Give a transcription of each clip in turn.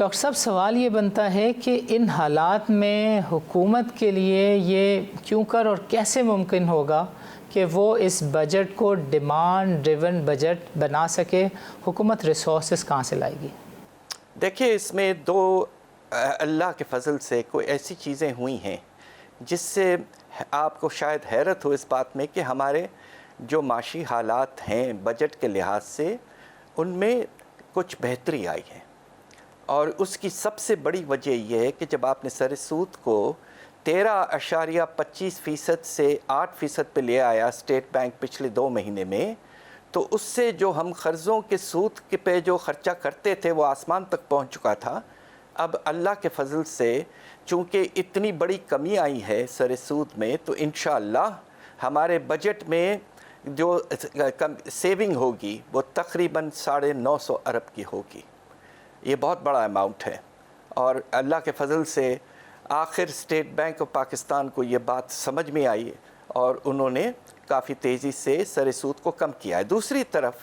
Doctor صاحب سوال یہ بنتا ہے کہ ان حالات میں حکومت کے لیے یہ کیوں کر اور کیسے ممکن ہوگا کہ وہ اس بجٹ کو ڈیمانڈ ڈریون بجٹ بنا سکے؟ حکومت ریسورسز کہاں سے لائے گی؟ دیکھیے اس میں دو اللہ کے فضل سے کوئی ایسی چیزیں ہوئی ہیں جس سے آپ کو شاید حیرت ہو اس بات میں کہ ہمارے جو معاشی حالات ہیں بجٹ کے لحاظ سے ان میں کچھ بہتری آئی ہے، اور اس کی سب سے بڑی وجہ یہ ہے کہ جب آپ نے سر سود کو 13.25% سے 8% پہ لے آیا اسٹیٹ بینک پچھلے 2 مہینے میں، تو اس سے جو ہم قرضوں کے سود پہ جو خرچہ کرتے تھے وہ آسمان تک پہنچ چکا تھا۔ اب اللہ کے فضل سے چونکہ اتنی بڑی کمی آئی ہے سر سود میں، تو انشاءاللہ ہمارے بجٹ میں جو سیونگ ہوگی وہ تقریباً 950 ارب کی ہوگی۔ یہ بہت بڑا اماؤنٹ ہے، اور اللہ کے فضل سے آخر اسٹیٹ بینک آف پاکستان کو یہ بات سمجھ میں آئی اور انہوں نے کافی تیزی سے سر سود کو کم کیا ہے۔ دوسری طرف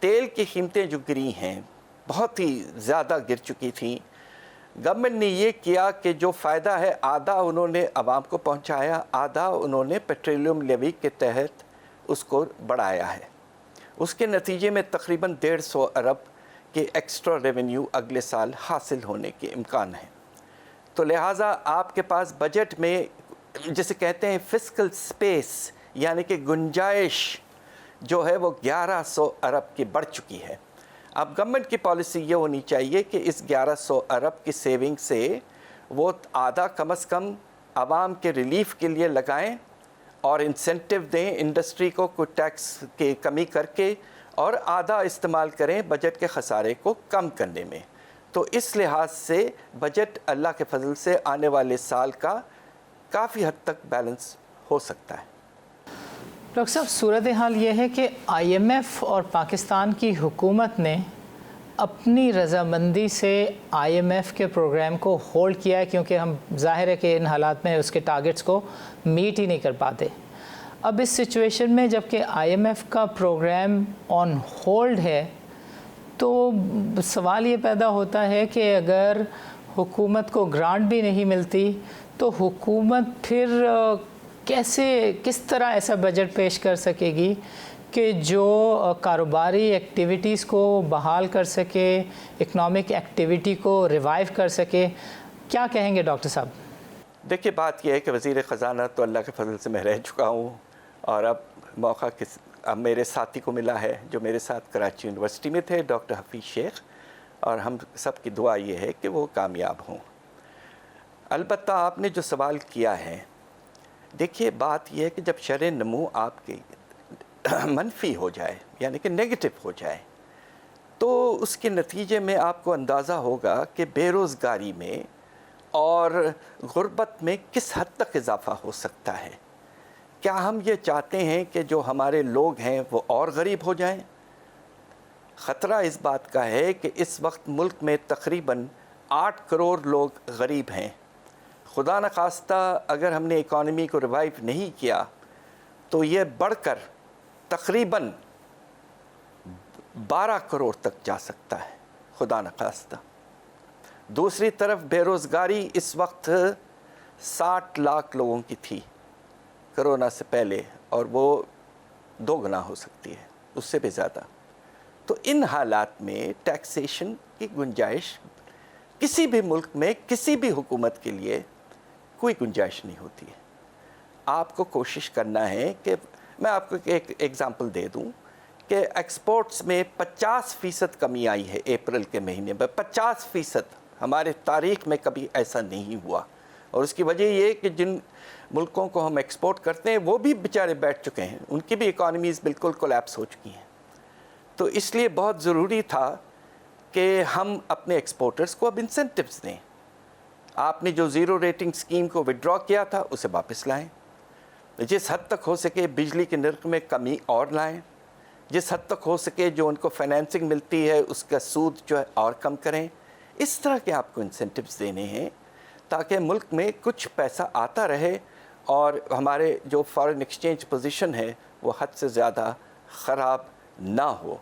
تیل کی قیمتیں جو گری ہیں، بہت ہی زیادہ گر چکی تھیں، گورنمنٹ نے یہ کیا کہ جو فائدہ ہے آدھا انہوں نے عوام کو پہنچایا، آدھا انہوں نے پیٹرولیم لیوی کے تحت اس کو بڑھایا ہے۔ اس کے نتیجے میں تقریباً 150 ارب کے ایکسٹرا ریونیو اگلے سال حاصل ہونے کے امکان ہیں۔ تو لہٰذا آپ کے پاس بجٹ میں جسے کہتے ہیں فسکل سپیس، یعنی کہ گنجائش جو ہے وہ 1100 ارب کی بڑھ چکی ہے۔ اب گورنمنٹ کی پالیسی یہ ہونی چاہیے کہ اس 1100 ارب کی سیونگ سے وہ آدھا کم از کم عوام کے ریلیف کے لیے لگائیں اور انسینٹیو دیں انڈسٹری کو، کوئی ٹیکس کی کمی کر کے، اور آدھا استعمال کریں بجٹ کے خسارے کو کم کرنے میں۔ تو اس لحاظ سے بجٹ اللہ کے فضل سے آنے والے سال کا کافی حد تک بیلنس ہو سکتا ہے۔ ڈاکٹر صاحب صورتحال یہ ہے کہ آئی ایم ایف اور پاکستان کی حکومت نے اپنی رضامندی سے آئی ایم ایف کے پروگرام کو ہولڈ کیا ہے، کیونکہ ہم ظاہر ہے کہ ان حالات میں اس کے ٹارگٹس کو میٹ ہی نہیں کر پاتے۔ اب اس سچویشن میں جب کہ آئی ایم ایف کا پروگرام آن ہولڈ ہے، تو سوال یہ پیدا ہوتا ہے کہ اگر حکومت کو گرانٹ بھی نہیں ملتی تو حکومت پھر کس طرح ایسا بجٹ پیش کر سکے گی کہ جو کاروباری ایکٹیویٹیز کو بحال کر سکے، اکنامک ایکٹیویٹی کو ریوائیو کر سکے؟ کیا کہیں گے ڈاکٹر صاحب؟ دیکھیے بات یہ ہے کہ وزیر خزانہ تو اللہ کے فضل سے میں رہ چکا ہوں، اور اب موقع اب میرے ساتھی کو ملا ہے جو میرے ساتھ کراچی یونیورسٹی میں تھے، ڈاکٹر حفیظ شیخ، اور ہم سب کی دعا یہ ہے کہ وہ کامیاب ہوں۔ البتہ آپ نے جو سوال کیا ہے، دیکھیے بات یہ ہے کہ جب شرح نمو آپ کی منفی ہو جائے، یعنی کہ نیگیٹو ہو جائے، تو اس کے نتیجے میں آپ کو اندازہ ہوگا کہ بے روزگاری میں اور غربت میں کس حد تک اضافہ ہو سکتا ہے۔ کیا ہم یہ چاہتے ہیں کہ جو ہمارے لوگ ہیں وہ اور غریب ہو جائیں؟ خطرہ اس بات کا ہے کہ اس وقت ملک میں تقریباً 8 کروڑ لوگ غریب ہیں۔ خدا نخواستہ اگر ہم نے اکانومی کو ریوائیو نہیں کیا تو یہ بڑھ کر تقریباً 12 کروڑ تک جا سکتا ہے، خدا نخواستہ۔ دوسری طرف بے روزگاری اس وقت 60 لاکھ لوگوں کی تھی کرونا سے پہلے، اور وہ 2 گنا ہو سکتی ہے، اس سے بھی زیادہ۔ تو ان حالات میں ٹیکسیشن کی گنجائش کسی بھی ملک میں کسی بھی حکومت کے لیے کوئی گنجائش نہیں ہوتی ہے۔ آپ کو کوشش کرنا ہے کہ میں آپ کو ایک ایگزامپل دے دوں کہ ایکسپورٹس میں 50% کمی آئی ہے اپریل کے مہینے میں، 50%۔ ہمارے تاریخ میں کبھی ایسا نہیں ہوا، اور اس کی وجہ یہ کہ جن ملکوں کو ہم ایکسپورٹ کرتے ہیں وہ بھی بیچارے بیٹھ چکے ہیں، ان کی بھی اکانومیز بالکل کولیپس ہو چکی ہیں۔ تو اس لیے بہت ضروری تھا کہ ہم اپنے ایکسپورٹرز کو اب انسینٹیوز دیں۔ آپ نے جو زیرو ریٹنگ اسکیم کو وڈرا کیا تھا اسے واپس لائیں، جس حد تک ہو سکے بجلی کے نرخ میں کمی اور لائیں، جس حد تک ہو سکے جو ان کو فائنینسنگ ملتی ہے اس کا سود جو ہے اور کم کریں۔ اس طرح کے آپ کو انسینٹیوز دینے ہیں تاکہ ملک میں کچھ پیسہ آتا رہے اور ہمارے جو فارن ایکسچینج پوزیشن ہے وہ حد سے زیادہ خراب نہ ہو۔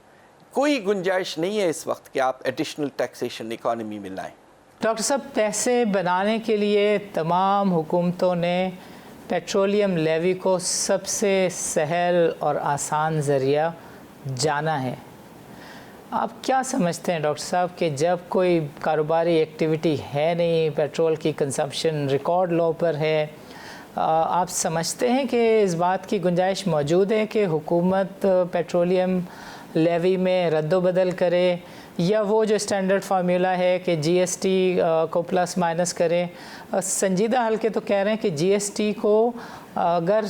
کوئی گنجائش نہیں ہے اس وقت کہ آپ ایڈیشنل ٹیکسیشن اکانومی میں لائیں۔ ڈاکٹر صاحب، پیسے بنانے کے لیے تمام حکومتوں نے پیٹرولیم لیوی کو سب سے سہل اور آسان ذریعہ جانا ہے. آپ کیا سمجھتے ہیں ڈاکٹر صاحب کہ جب کوئی کاروباری ایکٹیویٹی ہے نہیں، پیٹرول کی کنزمپشن ریکارڈ لو پر ہے، آپ سمجھتے ہیں کہ اس بات کی گنجائش موجود ہے کہ حکومت پیٹرولیم لیوی میں رد و بدل کرے، یا وہ جو اسٹینڈرڈ فارمولا ہے کہ جی ایس ٹی کو پلس مائنس کرے؟ سنجیدہ حلقے تو کہہ رہے ہیں کہ جی ایس ٹی کو اگر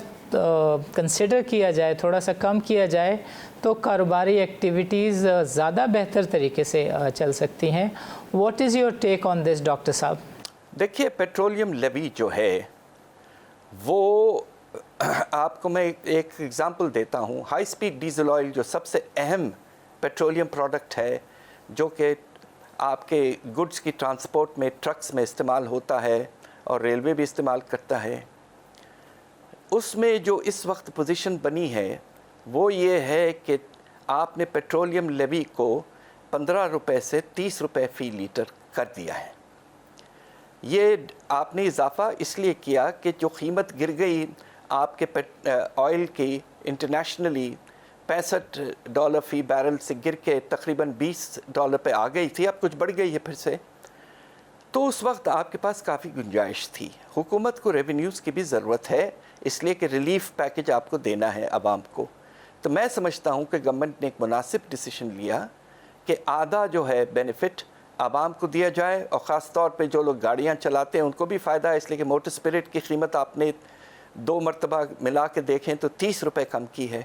کنسیڈر کیا جائے، تھوڑا سا کم کیا جائے، تو کاروباری ایکٹیویٹیز زیادہ بہتر طریقے سے چل سکتی ہیں. What is your take on this doctor صاحب؟ دیکھیے، پیٹرولیم لیوی جو ہے وہ آپ کو میں ایک ایگزامپل دیتا ہوں. ہائی سپیڈ ڈیزل آئل جو سب سے اہم پیٹرولیم پروڈکٹ ہے، جو کہ آپ کے گڈس کی ٹرانسپورٹ میں ٹرکس میں استعمال ہوتا ہے اور ریلوے بھی استعمال کرتا ہے، اس میں جو اس وقت پوزیشن بنی ہے وہ یہ ہے کہ آپ نے پیٹرولیم لیوی کو 15 روپے سے 30 روپے فی لیٹر کر دیا ہے. یہ آپ نے اضافہ اس لیے کیا کہ جو قیمت گر گئی آپ کے آئل کی انٹرنیشنلی $65 فی بیرل سے گر کے تقریباً $20 پہ آ گئی تھی، اب کچھ بڑھ گئی ہے پھر سے. تو اس وقت آپ کے پاس کافی گنجائش تھی. حکومت کو ریونیوز کی بھی ضرورت ہے، اس لیے کہ ریلیف پیکج آپ کو دینا ہے عوام کو. تو میں سمجھتا ہوں کہ گورنمنٹ نے ایک مناسب ڈیسیشن لیا کہ آدھا جو ہے بینیفٹ عوام کو دیا جائے، اور خاص طور پہ جو لوگ گاڑیاں چلاتے ہیں ان کو بھی فائدہ ہے، اس لیے کہ موٹر اسپرٹ کی قیمت آپ نے 2 مرتبہ ملا کے دیکھیں تو 30 روپے کم کی ہے.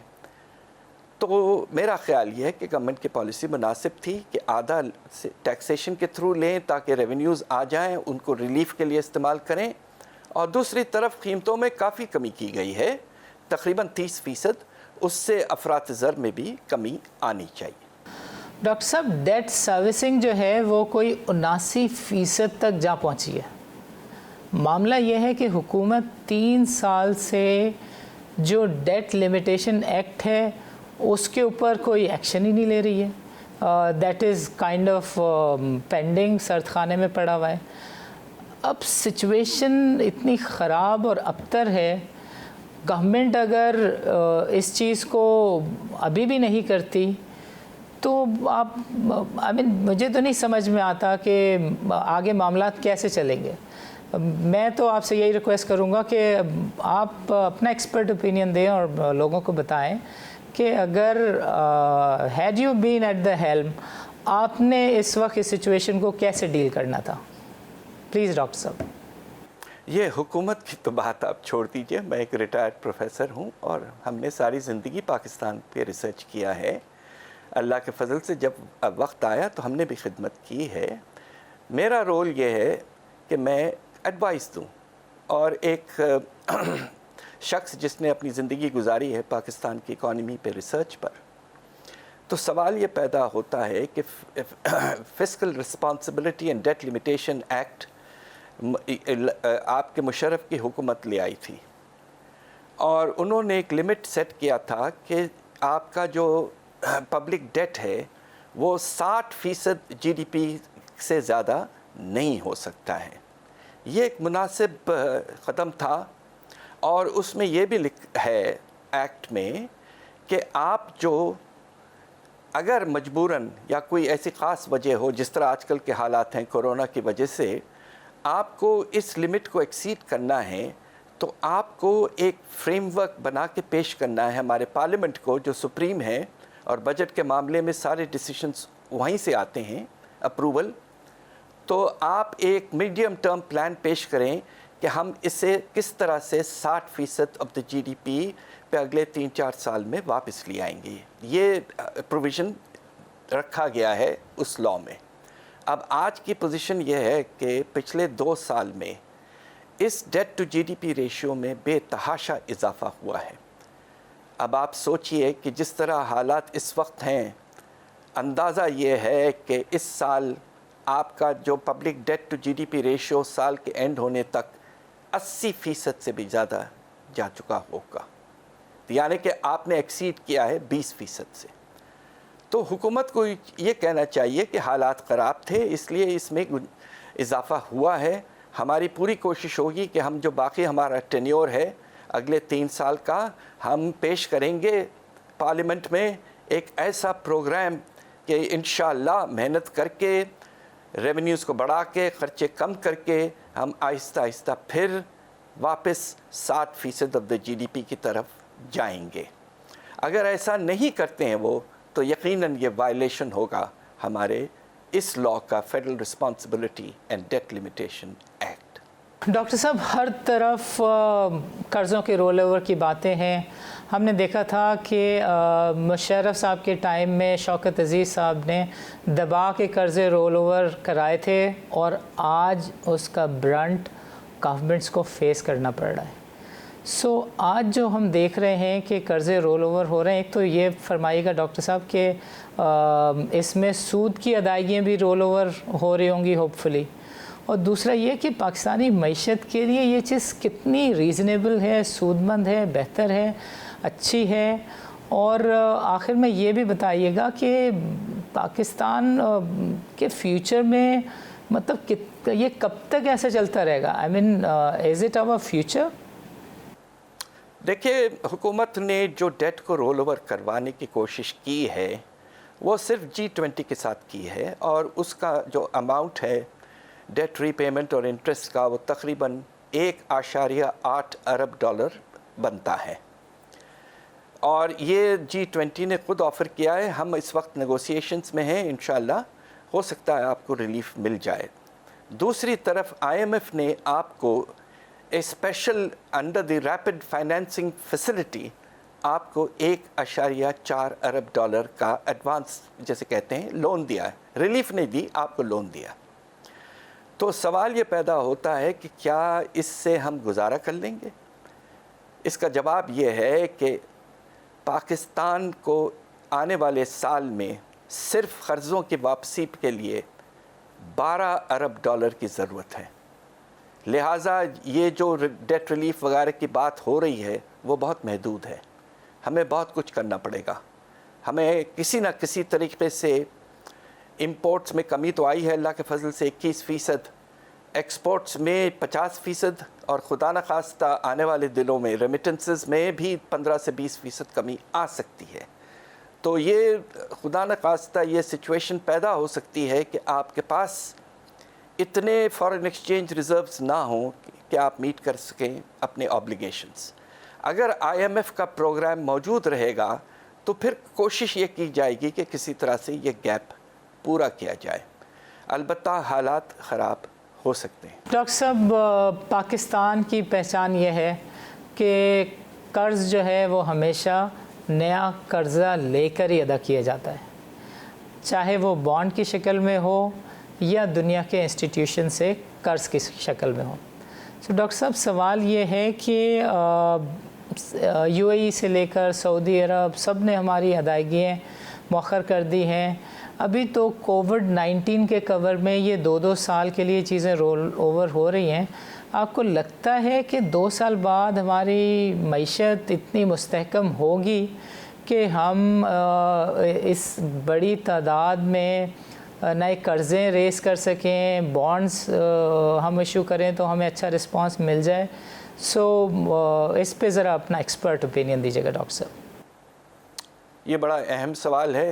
تو میرا خیال یہ ہے کہ گورنمنٹ کی پالیسی مناسب تھی کہ آدھا ٹیکسیشن کے تھرو لیں تاکہ ریونیوز آ جائیں، ان کو ریلیف کے لیے استعمال کریں. اور دوسری طرف قیمتوں میں کافی کمی کی گئی ہے، تقریباً 30%. اس سے افراط زر میں بھی کمی آنی چاہیے. ڈاکٹر صاحب، ڈیٹ سروسنگ جو ہے وہ کوئی 79% تک جا پہنچی ہے. معاملہ یہ ہے کہ حکومت 3 سال سے جو ڈیٹ لمیٹیشن ایکٹ ہے اس کے اوپر کوئی ایکشن ہی نہیں لے رہی ہے. That is kind of pending, سرد خانے میں پڑا ہوا ہے. اب سچویشن اتنی خراب اور ابتر ہے، گورنمنٹ اگر اس چیز کو ابھی بھی نہیں کرتی تو آپ مجھے تو نہیں سمجھ میں آتا کہ آگے معاملات کیسے چلیں گے. میں تو آپ سے یہی ریکویسٹ کروں گا کہ آپ اپنا ایکسپرٹ اوپینین دیں اور لوگوں کو بتائیں کہ اگر had you been at the helm, آپ نے اس وقت اس سچویشن کو کیسے ڈیل کرنا تھا؟ پلیز ڈاکٹر صاحب. یہ حکومت کی تو بات آپ چھوڑ دیجئے. میں ایک ریٹائرڈ پروفیسر ہوں اور ہم نے ساری زندگی پاکستان پہ ریسرچ کیا ہے. اللہ کے فضل سے جب وقت آیا تو ہم نے بھی خدمت کی ہے. میرا رول یہ ہے کہ میں ایڈوائس دوں، اور ایک شخص جس نے اپنی زندگی گزاری ہے پاکستان کی اکانومی پہ ریسرچ پر. تو سوال یہ پیدا ہوتا ہے کہ fiscal responsibility and debt limitation act آپ کے مشرف کی حکومت لے آئی تھی، اور انہوں نے ایک لمٹ سیٹ کیا تھا کہ آپ کا جو پبلک ڈیٹ ہے وہ 60% جی ڈی پی سے زیادہ نہیں ہو سکتا ہے. یہ ایک مناسب قدم تھا، اور اس میں یہ بھی ہے ایکٹ میں کہ آپ جو اگر مجبوراً یا کوئی ایسی خاص وجہ ہو، جس طرح آج کل کے حالات ہیں کورونا کی وجہ سے، آپ کو اس لمٹ کو ایکسیڈ کرنا ہے تو آپ کو ایک فریم ورک بنا کے پیش کرنا ہے ہمارے پارلیمنٹ کو، جو سپریم ہے، اور بجٹ کے معاملے میں سارے ڈیسیشنز وہیں سے آتے ہیں اپروول. تو آپ ایک میڈیم ٹرم پلان پیش کریں کہ ہم اسے کس طرح سے 60% آف دا جی ڈی پی پہ اگلے 3-4 سال میں واپس لے آئیں گے. یہ پروویژن رکھا گیا ہے اس لاء میں. اب آج کی پوزیشن یہ ہے کہ پچھلے 2 سال میں اس debt to G D P ratio میں بے تحاشا اضافہ ہوا ہے. اب آپ سوچئے کہ جس طرح حالات اس وقت ہیں، اندازہ یہ ہے کہ اس سال آپ کا جو public debt to G D P ratio سال کے اینڈ ہونے تک 80% سے بھی زیادہ جا چکا ہوگا. یعنی کہ آپ نے ایکسیڈ کیا ہے 20% سے. تو حکومت کو یہ کہنا چاہیے کہ حالات خراب تھے، اس لیے اس میں اضافہ ہوا ہے. ہماری پوری کوشش ہوگی کہ ہم جو باقی ہمارا ٹینیور ہے اگلے 3 سال کا، ہم پیش کریں گے پارلیمنٹ میں ایک ایسا پروگرام کہ انشاءاللہ محنت کر کے، ریونیوز کو بڑھا کے، خرچے کم کر کے ہم آہستہ آہستہ پھر واپس 60% آف دا GDP کی طرف جائیں گے. اگر ایسا نہیں کرتے ہیں وہ، تو یقیناً یہ وائلیشن ہوگا ہمارے اس لاء کا، federal responsibility and debt limitation act. Doctor صاحب، ہر طرف قرضوں کے رول اوور کی باتیں ہیں. ہم نے دیکھا تھا کہ مشرف صاحب کے ٹائم میں شوکت عزیز صاحب نے دبا کے قرضے رول اوور کرائے تھے، اور آج اس کا برنٹ گورنمنٹس کو فیس کرنا پڑ رہا ہے. آج جو ہم دیکھ رہے ہیں کہ قرضے رول اوور ہو رہے ہیں، ایک تو یہ فرمائیے گا ڈاکٹر صاحب کہ اس میں سود کی ادائیگیاں بھی رول اوور ہو رہی ہوں گی ہوپ فلی، اور دوسرا یہ کہ پاکستانی معیشت کے لیے یہ چیز کتنی ریزنیبل ہے، سود مند ہے، بہتر ہے، اچھی ہے. اور آخر میں یہ بھی بتائیے گا کہ پاکستان کے فیوچر میں مطلب یہ کب تک ایسا چلتا رہے گا؟ آئی مین از اٹ آور فیوچر؟ دیکھیے، حکومت نے جو ڈیٹ کو رول اوور کروانے کی کوشش کی ہے وہ صرف G20 کے ساتھ کی ہے، اور اس کا جو اماؤنٹ ہے ڈیٹ ری پیمنٹ اور انٹرسٹ کا، وہ تقریباً $1.8 ارب بنتا ہے. اور یہ G20 نے خود آفر کیا ہے. ہم اس وقت نیگوسیشنز میں ہیں، انشاءاللہ ہو سکتا ہے آپ کو ریلیف مل جائے. دوسری طرف IMF نے آپ کو special under the rapid financing facility آپ کو $1.4 ارب کا ایڈوانس جیسے کہتے ہیں لون دیا ہے. ریلیف نہیں دی، آپ کو لون دیا. تو سوال یہ پیدا ہوتا ہے کہ کیا اس سے ہم گزارا کر لیں گے؟ اس کا جواب یہ ہے کہ پاکستان کو آنے والے سال میں صرف قرضوں کی واپسی کے لیے $12 ارب کی ضرورت ہے. لہٰذا یہ جو ڈیٹ ریلیف وغیرہ کی بات ہو رہی ہے وہ بہت محدود ہے. ہمیں بہت کچھ کرنا پڑے گا. ہمیں کسی نہ کسی طریقے سے امپورٹس میں کمی تو آئی ہے اللہ کے فضل سے 21%، ایکسپورٹس میں 50%، اور خدا نخواستہ آنے والے دنوں میں ریمیٹنسز میں بھی 15 سے 20% کمی آ سکتی ہے. تو یہ خدا نخواستہ یہ سچویشن پیدا ہو سکتی ہے کہ آپ کے پاس اتنے فارن ایکسچینج ریزروز نہ ہوں کہ آپ میٹ کر سکیں اپنے آبلیگیشنز. اگر IMF کا پروگرام موجود رہے گا تو پھر کوشش یہ کی جائے گی کہ کسی طرح سے یہ گیپ پورا کیا جائے. البتہ حالات خراب ہو سکتے ہیں. ڈاکٹر صاحب، پاکستان کی پہچان یہ ہے کہ قرض جو ہے وہ ہمیشہ نیا قرضہ لے کر ہی ادا کیا جاتا ہے، چاہے وہ بانڈ کی شکل میں ہو یا دنیا کے انسٹیٹیوشن سے قرض کی شکل میں ہو. ڈاکٹر صاحب، سوال یہ ہے کہ UAE سے لے کر سعودی عرب سب نے ہماری ادائیگیاں مؤخر کر دی ہیں. ابھی تو کووڈ-19 کے کور میں یہ 2 سال کے لیے چیزیں رول اوور ہو رہی ہیں. آپ کو لگتا ہے کہ 2 سال بعد ہماری معیشت اتنی مستحکم ہوگی کہ ہم اس بڑی تعداد میں نئے قرضیں ریز کر سکیں، بانڈز ہم ایشو کریں تو ہمیں اچھا رسپانس مل جائے؟ اس پہ ذرا اپنا ایکسپرٹ اوپینین دیجیے گا ڈاکٹر صاحب. یہ بڑا اہم سوال ہے.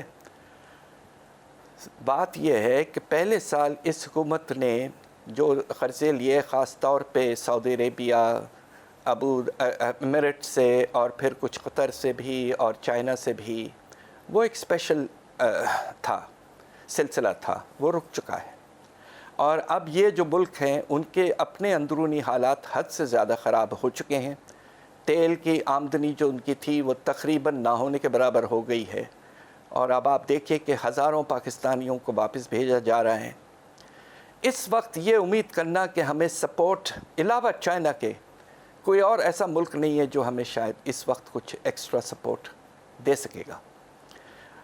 بات یہ ہے کہ پہلے سال اس حکومت نے جو قرضے لیے، خاص طور پہ سعودی عربیہ، ایمریٹ سے، اور پھر کچھ قطر سے بھی اور چائنا سے بھی، وہ ایک اسپیشل سلسلہ تھا، وہ رک چکا ہے. اور اب یہ جو ملک ہیں ان کے اپنے اندرونی حالات حد سے زیادہ خراب ہو چکے ہیں. تیل کی آمدنی جو ان کی تھی وہ تقریباً نہ ہونے کے برابر ہو گئی ہے، اور اب آپ دیکھیں کہ ہزاروں پاکستانیوں کو واپس بھیجا جا رہا ہے. اس وقت یہ امید کرنا کہ ہمیں سپورٹ علاوہ چائنا کے کوئی اور ایسا ملک نہیں ہے جو ہمیں شاید اس وقت کچھ ایکسٹرا سپورٹ دے سکے گا.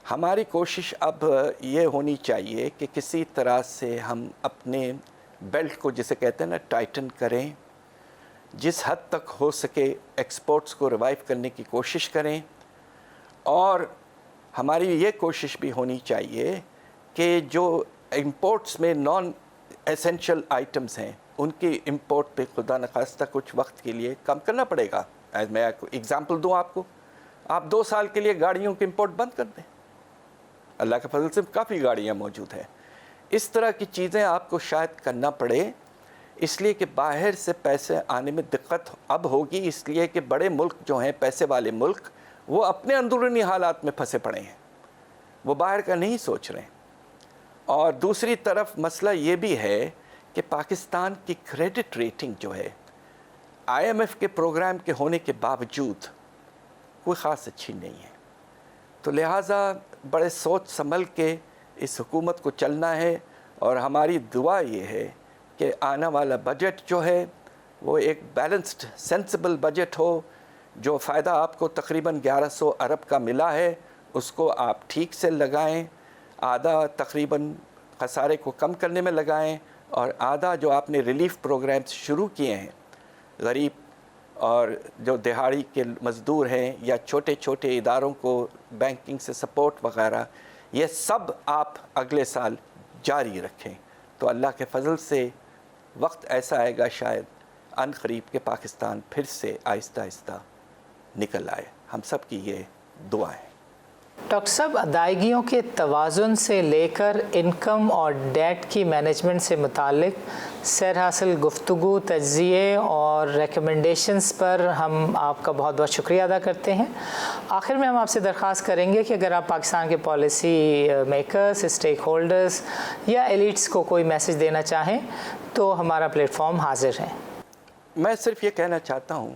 ہماری کوشش اب یہ ہونی چاہیے کہ کسی طرح سے ہم اپنے بیلٹ کو جسے کہتے ہیں نا ٹائٹن کریں، جس حد تک ہو سکے ایکسپورٹس کو ریوائیو کرنے کی کوشش کریں. اور ہماری یہ کوشش بھی ہونی چاہیے کہ جو امپورٹس میں نان ایسینشل آئٹمس ہیں ان کی امپورٹ پہ خدا نخواستہ کچھ وقت کے لیے کم کرنا پڑے گا. میں ایگزامپل دوں آپ کو, آپ 2 سال کے لیے گاڑیوں کی امپورٹ بند کر دیں. اللہ کے فضل سے کافی گاڑیاں موجود ہیں. اس طرح کی چیزیں آپ کو شاید کرنا پڑے, اس لیے کہ باہر سے پیسے آنے میں دقت اب ہوگی, اس لیے کہ بڑے ملک جو ہیں, پیسے والے ملک, وہ اپنے اندرونی حالات میں پھنسے پڑے ہیں, وہ باہر کا نہیں سوچ رہے ہیں. اور دوسری طرف مسئلہ یہ بھی ہے کہ پاکستان کی کریڈٹ ریٹنگ جو ہے آئی ایم ایف کے پروگرام کے ہونے کے باوجود کوئی خاص اچھی نہیں ہے. تو لہٰذا بڑے سوچ سنبھل کے اس حکومت کو چلنا ہے, اور ہماری دعا یہ ہے کہ آنے والا بجٹ جو ہے وہ ایک بیلنسڈ سینسیبل بجٹ ہو. جو فائدہ آپ کو تقریباً 1100 ارب کا ملا ہے اس کو آپ ٹھیک سے لگائیں, آدھا تقریباً خسارے کو کم کرنے میں لگائیں, اور آدھا جو آپ نے ریلیف پروگرامز شروع کیے ہیں غریب اور جو دہاڑی کے مزدور ہیں یا چھوٹے چھوٹے اداروں کو بینکنگ سے سپورٹ وغیرہ, یہ سب آپ اگلے سال جاری رکھیں. تو اللہ کے فضل سے وقت ایسا آئے گا شاید ان قریب کے پاکستان پھر سے آہستہ آہستہ نکل آئے. ہم سب کی یہ دعا ہے. ڈاکٹر صاحب, ادائیگیوں کے توازن سے لے کر انکم اور ڈیٹ کی مینجمنٹ سے متعلق سیر حاصل گفتگو, تجزیے اور ریکمنڈیشنز پر ہم آپ کا بہت بہت شکریہ ادا کرتے ہیں. آخر میں ہم آپ سے درخواست کریں گے کہ اگر آپ پاکستان کے پالیسی میکرز, اسٹیک ہولڈرز یا ایلیٹس کو کوئی میسج دینا چاہیں تو ہمارا پلیٹ فارم حاضر ہے. میں صرف یہ کہنا چاہتا ہوں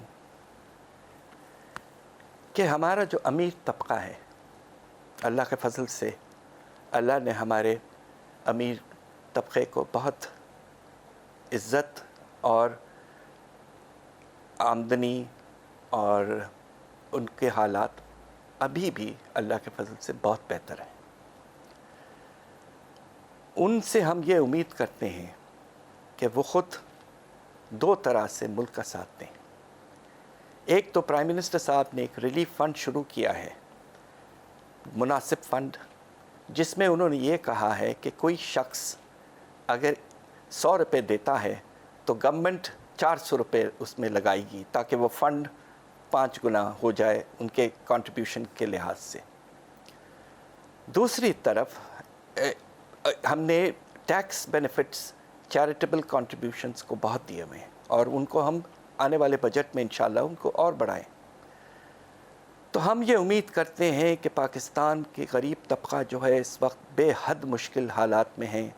کہ ہمارا جو امیر طبقہ ہے, اللہ کے فضل سے اللہ نے ہمارے امیر طبقے کو بہت عزت اور آمدنی اور ان کے حالات ابھی بھی اللہ کے فضل سے بہت بہتر ہیں. ان سے ہم یہ امید کرتے ہیں کہ وہ خود 2 طرح سے ملک کا ساتھ دیں. ایک تو پرائم منسٹر صاحب نے ایک ریلیف فنڈ شروع کیا ہے, مناسب فنڈ, جس میں انہوں نے یہ کہا ہے کہ کوئی شخص اگر 100 روپے دیتا ہے تو گورنمنٹ 400 روپے اس میں لگائے گی تاکہ وہ فنڈ 5 گنا ہو جائے ان کے کنٹریبیوشن کے لحاظ سے. دوسری طرف ہم نے ٹیکس بینیفٹس چیریٹیبل کنٹریبیوشنز کو بہت دیے ہوئے ہیں, اور ان کو ہم آنے والے بجٹ میں انشاءاللہ ان کو اور بڑھائیں. تو ہم یہ امید کرتے ہیں کہ پاکستان کی غریب طبقہ جو ہے اس وقت بے حد مشکل حالات میں ہیں.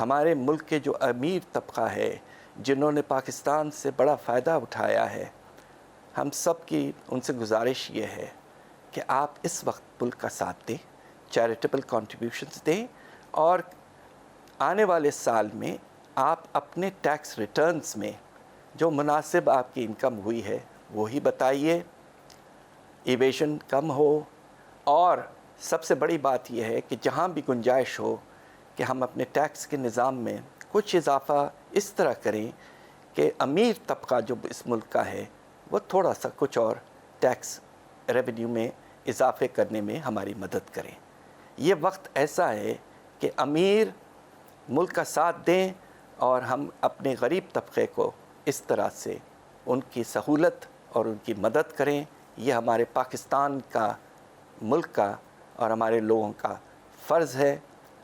ہمارے ملک کے جو امیر طبقہ ہے جنہوں نے پاکستان سے بڑا فائدہ اٹھایا ہے, ہم سب کی ان سے گزارش یہ ہے کہ آپ اس وقت ملک کا ساتھ دیں, چیریٹیبل کنٹریبیوشنز دیں, اور آنے والے سال میں آپ اپنے ٹیکس ریٹرنز میں جو مناسب آپ کی انکم ہوئی ہے وہی بتائیے, ایویژن کم ہو. اور سب سے بڑی بات یہ ہے کہ جہاں بھی گنجائش ہو کہ ہم اپنے ٹیکس کے نظام میں کچھ اضافہ اس طرح کریں کہ امیر طبقہ جو اس ملک کا ہے وہ تھوڑا سا کچھ اور ٹیکس ریونیو میں اضافے کرنے میں ہماری مدد کریں. یہ وقت ایسا ہے کہ امیر ملک کا ساتھ دیں اور ہم اپنے غریب طبقے کو اس طرح سے ان کی سہولت اور ان کی مدد کریں. یہ ہمارے پاکستان کا, ملک کا اور ہمارے لوگوں کا فرض ہے.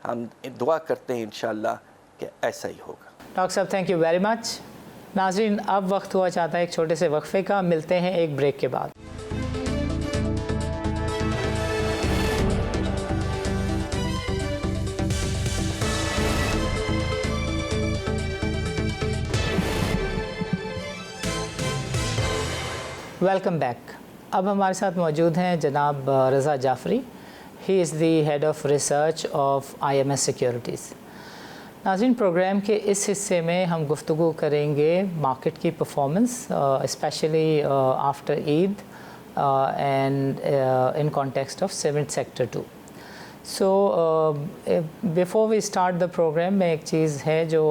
ہم دعا کرتے ہیں انشاءاللہ کہ ایسا ہی ہوگا. ڈاکٹر صاحب تھینک یو ویری مچ. ناظرین, اب وقت ہوا چاہتا ہے ایک چھوٹے سے وقفے کا. ملتے ہیں ایک بریک کے بعد. Welcome back. اب ہمارے ساتھ موجود ہیں جناب Raza Jafri. He is the head of research of IMS securities. ناظرین, پروگرام کے اس حصے میں ہم گفتگو کریں گے مارکیٹ کی performance, especially after Eid and in context of seventh sector 2. So before we start the programme, میں ایک چیز ہے جو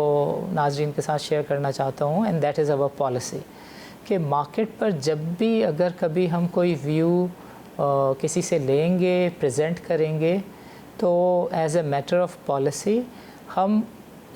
ناظرین کے ساتھ شیئر کرنا چاہتا ہوں, and that is over policy, کہ مارکیٹ پر جب بھی اگر کبھی ہم کوئی ویو کسی سے لیں گے, پریزنٹ کریں گے, تو as a matter of policy ہم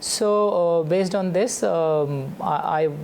So based on this I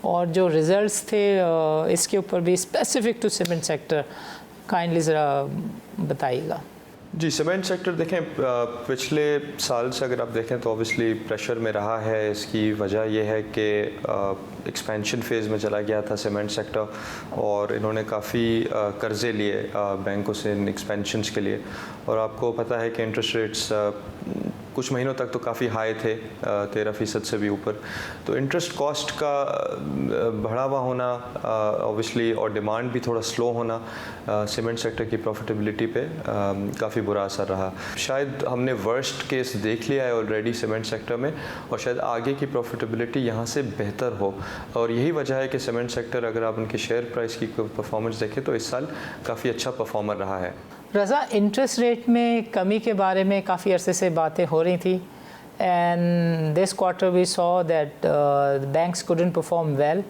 اور جو رزلٹس تھے اس کے اوپر بھی specific to cement sector kindly ذرا بتائیے گا. جی سیمنٹ سیکٹر دیکھیں پچھلے سال سے اگر آپ دیکھیں تو اوبیسلی پریشر میں رہا ہے. اس کی وجہ یہ ہے کہ ایکسپینشن فیز میں چلا گیا تھا سیمنٹ سیکٹر اور انہوں نے کافی قرضے لیے بینکوں سے ان ایکسپینشنس کے لیے. اور آپ کو پتہ ہے کہ انٹرسٹ ریٹس کچھ مہینوں تک تو کافی ہائی تھے 13% سے بھی اوپر. تو انٹرسٹ کاسٹ کا بڑھا ہوا ہونا اوبیسلی اور ڈیمانڈ بھی تھوڑا سلو ہونا سیمنٹ سیکٹر کی پروفیٹیبلٹی پہ کافی برا اثر رہا. شاید ہم نے ورسٹ کیس دیکھ لیا ہے آلریڈی سیمنٹ سیکٹر میں اور شاید آگے کی پروفیٹیبلٹی یہاں سے بہتر ہو. اور یہی وجہ ہے کہ سیمنٹ سیکٹر اگر آپ ان کے شیئر پرائس کی پرفارمنس دیکھیں تو اس سال کافی اچھا پرفارمر رہا ہے. رضا انٹرسٹ ریٹ میں کمی کے بارے میں کافی عرصے سے باتیں ہو رہی تھیں and this quarter we saw that banks couldn't perform well.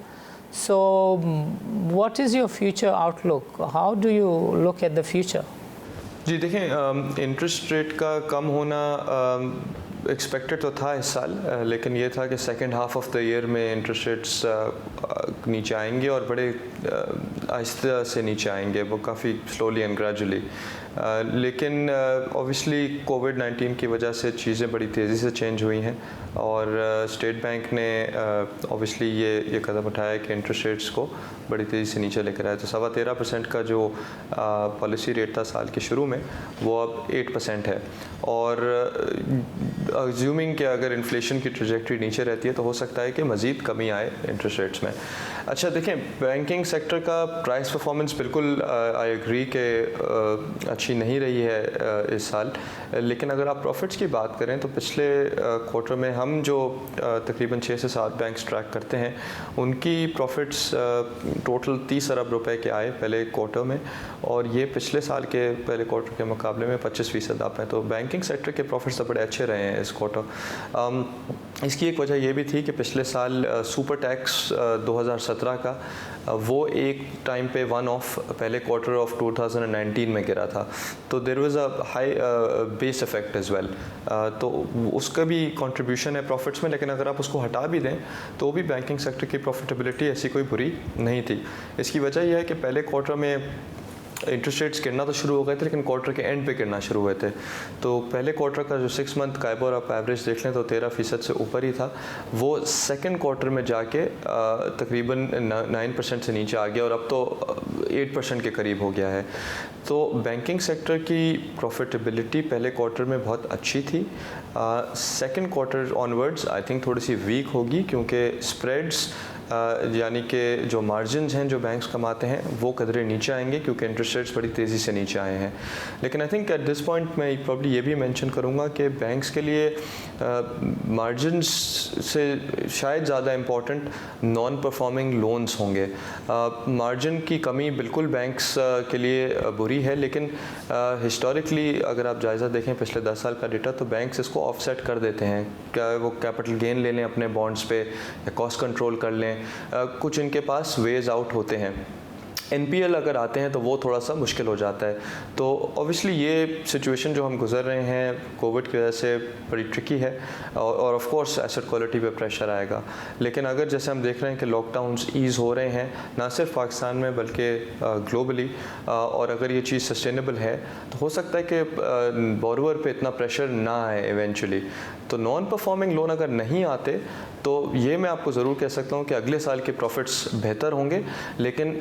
So what is your future outlook? How do you look at the future? جی دیکھیں انٹرسٹ ریٹ کا کم ہونا ایکسپیکٹڈ تو تھا اس سال لیکن یہ تھا کہ second half of the year میں انٹرسٹ ریٹس نیچے آئیں گے اور بڑے آہستہ سے نیچے آئیں گے, وہ کافی سلولی اینڈ گریجولی. لیکن اوبیسلی کووڈ-19 کی وجہ سے چیزیں بڑی تیزی سے چینج ہوئی ہیں اور اسٹیٹ بینک نے اوبیسلی یہ قدم اٹھایا کہ انٹرسٹ ریٹس کو بڑی تیزی سے نیچے لے کر آیا. تو 13.25% کا جو پالیسی ریٹ تھا سال کے شروع میں وہ اب 8% ہے. اور ایزیومنگ کہ اگر انفلیشن کی ٹریجیکٹری نیچے رہتی ہے تو ہو سکتا ہے کہ مزید کمی آئے انٹرسٹ ریٹس میں. اچھا دیکھیں بینکنگ سیکٹر کا پرائس پرفارمنس بالکل آئی ایگری کہ اچھی نہیں رہی ہے اس سال, لیکن اگر آپ پروفٹس کی بات کریں تو پچھلے کوارٹر میں ہم جو تقریباً 6 سے 7 بینکس ٹریک کرتے ہیں ان کی پروفٹس ٹوٹل 30 ارب روپے کے آئے پہلے کوارٹر میں اور یہ پچھلے سال کے پہلے کوارٹر کے مقابلے میں 25% آپ ہیں. تو بینکنگ سیکٹر کے پروفٹس تو بڑے اچھے رہے ہیں اس کوارٹر. اس کی ایک وجہ یہ بھی تھی کہ پچھلے سال سپر ٹیکس 2017 کا وہ ایک ٹائم پہ ون آف پہلے کوارٹر آف 2019 میں گرا تھا, تو there was a high base effect as well. تو اس کا بھی کنٹریبیوشن ہے پروفٹس میں, لیکن اگر آپ اس کو ہٹا بھی دیں تو بھی بینکنگ سیکٹر کی پروفیٹیبلٹی ایسی کوئی بری نہیں تھی. اس کی وجہ یہ ہے کہ پہلے کوارٹر میں انٹرسٹ ریٹس گرنا تو شروع ہو گئے تھے لیکن کوارٹر کے اینڈ پہ گرنا شروع ہوئے تھے. تو پہلے کوارٹر کا جو 6 منتھ کائبور آپ ایوریج دیکھ لیں تو 13% سے اوپر ہی تھا, وہ سیکنڈ کوارٹر میں جا کے تقریباً 9% سے نیچے آ گیا اور اب تو 8% کے قریب ہو گیا ہے. تو بینکنگ سیکٹر کی پروفیٹیبلٹی پہلے کوارٹر میں بہت اچھی تھی. Second quarter onwards I think تھوڑی سی ویک ہوگی کیونکہ اسپریڈس یعنی کہ جو مارجنز ہیں جو بینکس کماتے ہیں وہ قدرے نیچے آئیں گے کیونکہ انٹرسٹ ریٹس بڑی تیزی سے نیچے آئے ہیں. لیکن I think at this point میں پرابلی یہ بھی مینشن کروں گا کہ بینکس کے لیے مارجنز سے شاید زیادہ امپورٹنٹ نان پرفارمنگ لونز ہوں گے. مارجن کی کمی بالکل بینکس کے لیے بری ہے, لیکن ہسٹوریکلی اگر آپ جائزہ دیکھیں پچھلے 10 سال کا ڈیٹا تو بینکس اس کو آف سیٹ کر دیتے ہیں. کیا وہ کیپٹل گین لے لیں اپنے بانڈس پہ یا کاسٹ کنٹرول کر لیں, کچھ ان کے پاس ویز آؤٹ ہوتے ہیں. NPL اگر آتے ہیں تو وہ تھوڑا سا مشکل ہو جاتا ہے. تو اوبیسلی یہ سچویشن جو ہم گزر رہے ہیں کووڈ کی وجہ سے بڑی ٹرکی ہے اور آف کورس ایسٹ کوالٹی پہ پریشر آئے گا. لیکن اگر جیسے ہم دیکھ رہے ہیں کہ لاک ڈاؤنس ایز ہو رہے ہیں نہ صرف پاکستان میں بلکہ گلوبلی, اور اگر یہ چیز سسٹینیبل ہے تو ہو سکتا ہے کہ بورور پہ اتنا پریشر نہ آئے ایونچولی. تو نان پرفارمنگ لون اگر نہیں آتے تو یہ میں آپ کو ضرور کہہ سکتا ہوں کہ اگلے سال کے پروفٹس بہتر ہوں گے, لیکن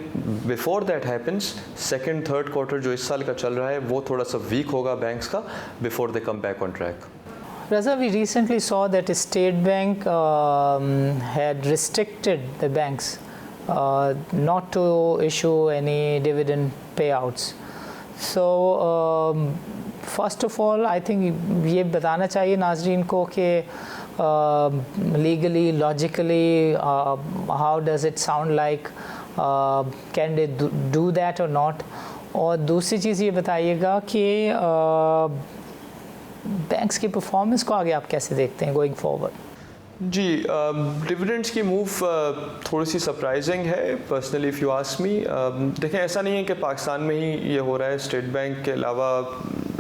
before that happens second third quarter جو اس سال کا چل رہا ہے وہ تھوڑا سا ویک ہوگا بینکس کا before they come back on track. Raza, we recently saw that State Bank had restricted the banks not to issue any dividend payouts. So first of all, I think یہ بتانا چاہیے ناظرین کو کہ legally, logically, how does it sound like? Can they do that or not? اور دوسری چیز یہ بتائیے گا کہ بینکس کی پرفارمنس کو آگے آپ کیسے دیکھتے ہیں گوئنگ فارورڈ؟ جی ڈویڈنڈس کی موو تھوڑی سی سرپرائزنگ ہے personally if you ask me. دیکھیں ایسا نہیں ہے کہ پاکستان میں ہی یہ ہو رہا ہے, اسٹیٹ بینک کے علاوہ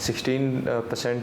16%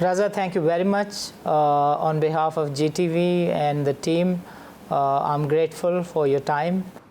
Raza, thank you very much on behalf of GTV and the team. I'm grateful for your time.